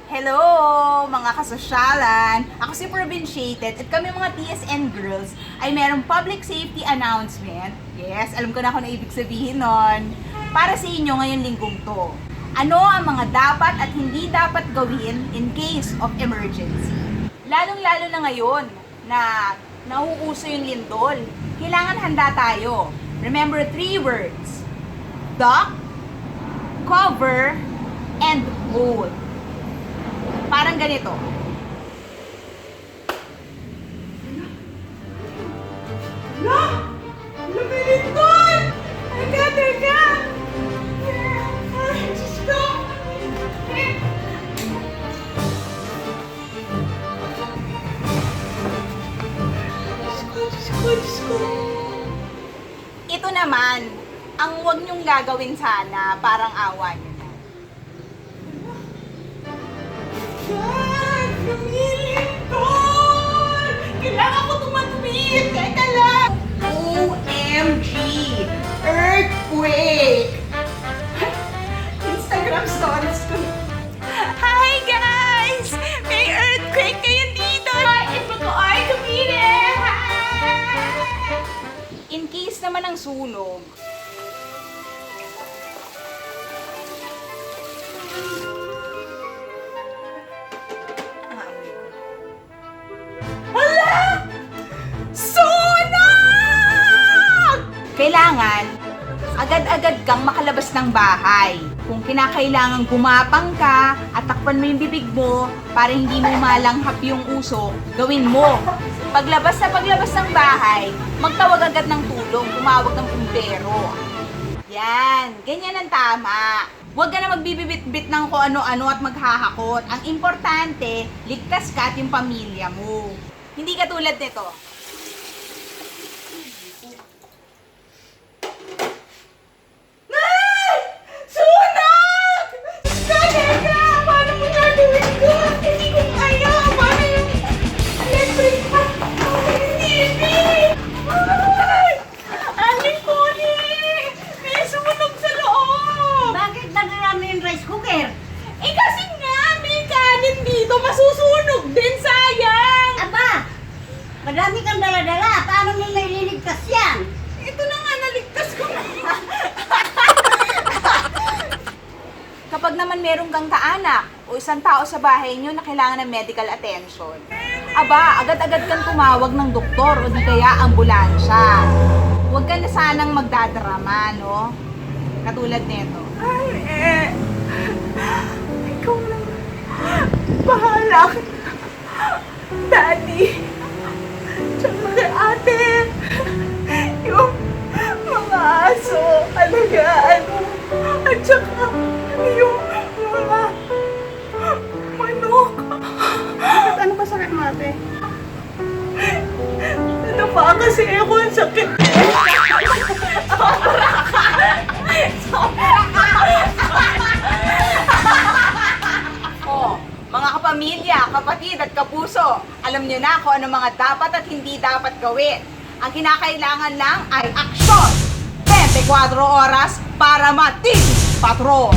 Hello, mga kasosyalan! Ako si Provinciated at kami mga TSN girls ay merong public safety announcement. Yes, alam ko na kung ano ibig sabihin nun. Para sa inyo ngayong linggong to. Ano ang mga dapat at hindi dapat gawin in case of emergency? Lalong-lalo na ngayon na nauuso yung lindol. Kailangan handa tayo. Remember 3 words. Duck, cover, and hold. Parang ganito. La! Lumilindol! Teka! Ay, Diyos ko! Diyos ko! Ito naman, ang huwag niyong gagawin sana, parang awa niyo na. Lumilindol! Kailangan ko tumatwid! Teka lang! OMG! Earthquake! Instagram stories ko. Hi guys! May earthquake kayo dito! Ito ko ay kumire! In case naman ng sunog, kailangan agad-agad kang makalabas ng bahay. Kung kinakailangan gumapang ka at takpan mo yung bibig mo para hindi mo malanghap yung usok, gawin mo. Paglabas ng bahay, magtawag agad ng tulong, tumawag ng pumbero. Yan, ganyan ang tama. Huwag ka na magbibibit-bit ng kung ano-ano at maghahakot. Ang importante, ligtas ka at yung pamilya mo. Hindi katulad nito. Masusunog din, sayang! Aba! Madami kang dala-dala. Paano mo nililigtas yan? Ito na nga, naligtas ko na. Kapag naman meron kang kaanak o isang tao sa bahay nyo na kailangan ng medical attention, aba, agad-agad kang tumawag ng doktor o di kaya ambulansya. Huwag ka na sanang magdadrama, no? Katulad nito. Ikaw lang. Bahala ka. Daddy. Tsaka kay ate. Yung mga aso, alagaan mo. At saka yung mga manok. Ano ba sakit mo, ate? Ano pa kasi ako ang sakit. Sobra ka. Sobra ka. Oh, mga kapamilya, kapatid at kapuso, alam niyo na kung ano mga dapat at hindi dapat gawin. Ang kinakailangan lang ay aksyon. 24 oras para matigil patrol.